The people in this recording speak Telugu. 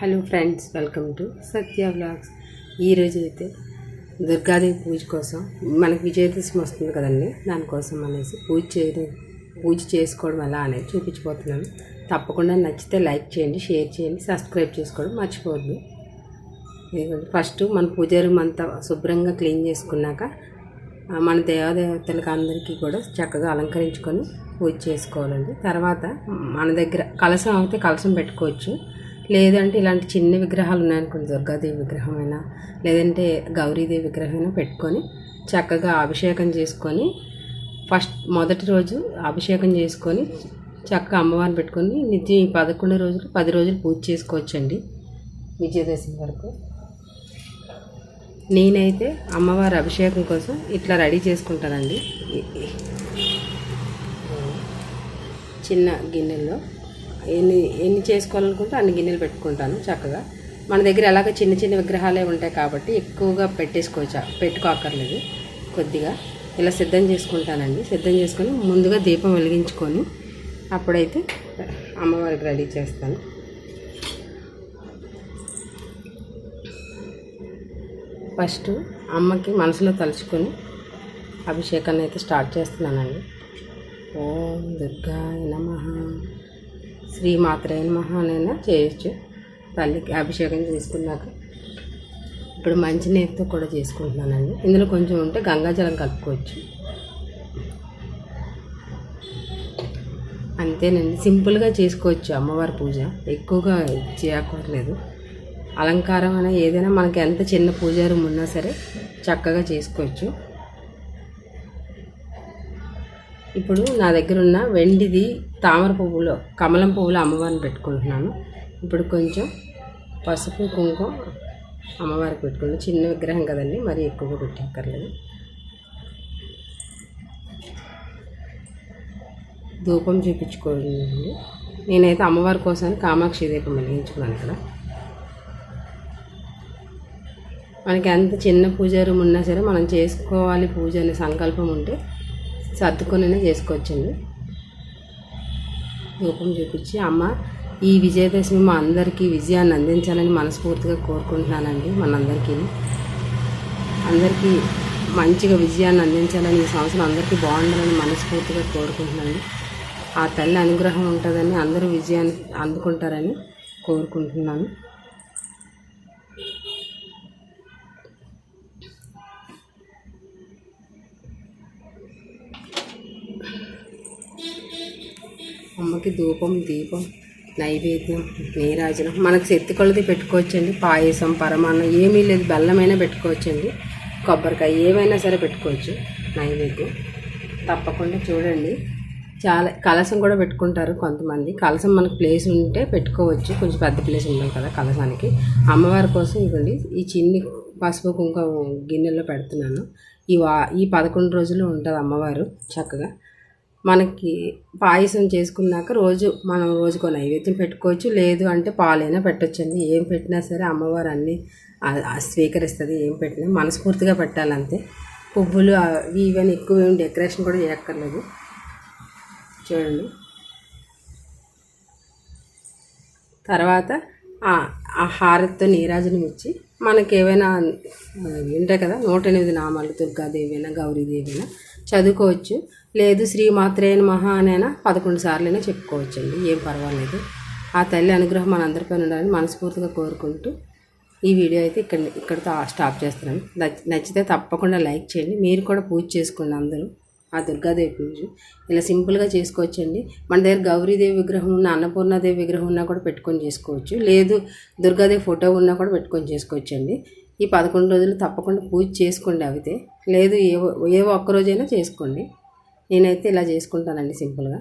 Hello friends, welcome to Satya vlogs. ఈరోజు అయితే దుర్గాదేవి పూజ కోసం మనకి విజయదశమి వస్తుంది కదండి, దానికోసం అనేసి పూజ చేసుకోవడం ఎలా అనేది చూపించిపోతున్నాను. తప్పకుండా నచ్చితే లైక్ చేయండి, షేర్ చేయండి, సబ్స్క్రైబ్ చేసుకోవడం మర్చిపోవద్దు. ఫస్ట్ మన పూజ రూమ్ అంతా శుభ్రంగా క్లీన్ చేసుకున్నాక మన దేవదేవతలకు అందరికీ కూడా చక్కగా అలంకరించుకొని పూజ చేసుకోవాలండి. తర్వాత మన దగ్గర కలశం అయితే కలశం పెట్టుకోవచ్చు, లేదంటే ఇలాంటి చిన్న విగ్రహాలు ఉన్నాయనుకోండి, దుర్గాదేవి విగ్రహమైనా లేదంటే గౌరీదేవి విగ్రహమైనా పెట్టుకొని చక్కగా అభిషేకం చేసుకొని మొదటి రోజు అభిషేకం చేసుకొని చక్కగా అమ్మవారిని పెట్టుకొని నిత్యం 11 రోజులు 10 రోజులు పూజ చేసుకోవచ్చండి విజయదశమి వరకు. నేనైతే అమ్మవారి అభిషేకం కోసం ఇట్లా రెడీ చేసుకుంటానండి. చిన్న గిన్నెల్లో ఎన్ని చేసుకోవాలనుకుంటే అన్ని గిన్నెలు పెట్టుకుంటాను చక్కగా. మన దగ్గర ఎలాగ చిన్న చిన్న విగ్రహాలే ఉంటాయి కాబట్టి ఎక్కువగా పెట్టుకోక్కర్లేదు. కొద్దిగా ఇలా సిద్ధం చేసుకుంటానండి. సిద్ధం చేసుకొని ముందుగా దీపం వెలిగించుకొని అప్పుడైతే అమ్మవారికి రెడీ చేస్తాను. ఫస్ట్ అమ్మకి మనసులో తలుచుకొని అభిషేకాన్ని అయితే స్టార్ట్ చేస్తున్నానండి. ఓం దుర్గాయ నమః, శ్రీమాత్రే నమః అనైనా చేయొచ్చు. తల్లికి అభిషేకం చేసుకున్నాక ఇప్పుడు మంచినీరుతో కూడా చేసుకుంటున్నానండి. ఇందులో కొంచెం ఉంటే గంగాజలం కలుపుకోవచ్చు. అంతేనండి, సింపుల్గా చేసుకోవచ్చు అమ్మవారి పూజ, ఎక్కువగా చేయక్కర్లేదు. అలంకారం అనే ఏదైనా మనకి ఎంత చిన్న పూజా రూమ్ ఉన్నా సరే చక్కగా చేసుకోవచ్చు. ఇప్పుడు నా దగ్గర ఉన్న వెండిది తామర పువ్వులో కమలం పువ్వులో అమ్మవారిని పెట్టుకుంటున్నాను. ఇప్పుడు కొంచెం పసుపు కుంకుమ అమ్మవారికి పెట్టుకుంటాను. చిన్న విగ్రహం కదండి, మరీ ఎక్కువగా పెట్టక్కర్లేదు. ధూపం చూపించుకోండి. నేనైతే అమ్మవారి కోసం కామాక్షి దీపం వెలిగించుకున్నాను. ఇక్కడ మనకి ఎంత చిన్న పూజా రూమ్ ఉన్నా సరే మనం చేసుకోవాలి పూజ అనే సంకల్పం ఉంటే సర్దుకొనైనా చేసుకోవచ్చండి. ధూపం చూపించి అమ్మ ఈ విజయదశమి మా అందరికీ విజయాన్ని అందించాలని మనస్ఫూర్తిగా కోరుకుంటున్నానండి. అందరికీ మంచిగా విజయాన్ని అందించాలని, ఈ సంవత్సరం అందరికీ బాగుండాలని మనస్ఫూర్తిగా కోరుకుంటున్నాను. ఆ తల్లి అనుగ్రహం ఉంటుందని, అందరూ విజయాన్ని అందుకుంటారని కోరుకుంటున్నాను. అమ్మకి ధూపం, దీపం, నైవేద్యం, నీరాజనం మనకు శక్తి కొలది పెట్టుకోవచ్చండి. పాయసం, పరమాన్నం ఏమీ లేదు, బెల్లమైనా పెట్టుకోవచ్చండి, కొబ్బరికాయ ఏమైనా సరే పెట్టుకోవచ్చు నైవేద్యం. తప్పకుండా చూడండి. చాలా కలసం కూడా పెట్టుకుంటారు కొంతమంది. కలసం మనకు ప్లేస్ ఉంటే పెట్టుకోవచ్చు, కొంచెం పెద్ద ప్లేస్ ఉండాలి కదా కలసానికి. అమ్మవారి కోసం ఇవ్వండి ఈ చిన్ని పసుపు కుంకుమ గిన్నెలో పెడుతున్నాను. ఈ 11 రోజులు ఉంటుంది అమ్మవారు చక్కగా. మనకి పాయసం చేసుకున్నాక మనం రోజుకో నైవేద్యం పెట్టుకోవచ్చు, లేదు అంటే పాలైనా పెట్టచ్చండి. ఏం పెట్టినా సరే అమ్మవారు అన్నీ స్వీకరిస్తుంది. ఏం పెట్టినా మనస్ఫూర్తిగా పెట్టాలంతే. పువ్వులు ఇవన్నీ ఎక్కువ ఏమి డెకరేషన్ కూడా చేయక్కర్లేదు. చూడండి. తర్వాత ఆ హారతితో నీరాజనం ఇచ్చి మనకి ఏవైనా ఉంటాయి కదా 108 నామాలు, దుర్గాదేవి అయినా గౌరీదేవి అయినా చదువుకోవచ్చు, లేదు శ్రీమాత్రే నమః అనైనా 11 సార్లైనా చెప్పుకోవచ్చండి, ఏం పర్వాలేదు. ఆ తల్లి అనుగ్రహం మనందరిపైన ఉండాలని మనస్ఫూర్తిగా కోరుకుంటూ ఈ వీడియో అయితే ఇక్కడితో స్టాప్ చేస్తున్నాను. నచ్చితే తప్పకుండా లైక్ చేయండి. మీరు కూడా పూజ చేసుకోండి అందరూ. ఆ దుర్గాదేవి పూజ ఇలా సింపుల్గా చేసుకోవచ్చండి. మన దగ్గర గౌరీదేవి విగ్రహం ఉన్న, అన్నపూర్ణాదేవి విగ్రహం ఉన్నా కూడా పెట్టుకొని చేసుకోవచ్చు, లేదు దుర్గాదేవి ఫోటో ఉన్నా కూడా పెట్టుకొని చేసుకోవచ్చండి. ఈ 11 రోజులు తప్పకుండా పూజ చేసుకోండి. అయితే లేదు ఏవో ఒక్కరోజైనా చేసుకోండి. నేనైతే ఇలా చేసుకుంటానండి సింపుల్గా.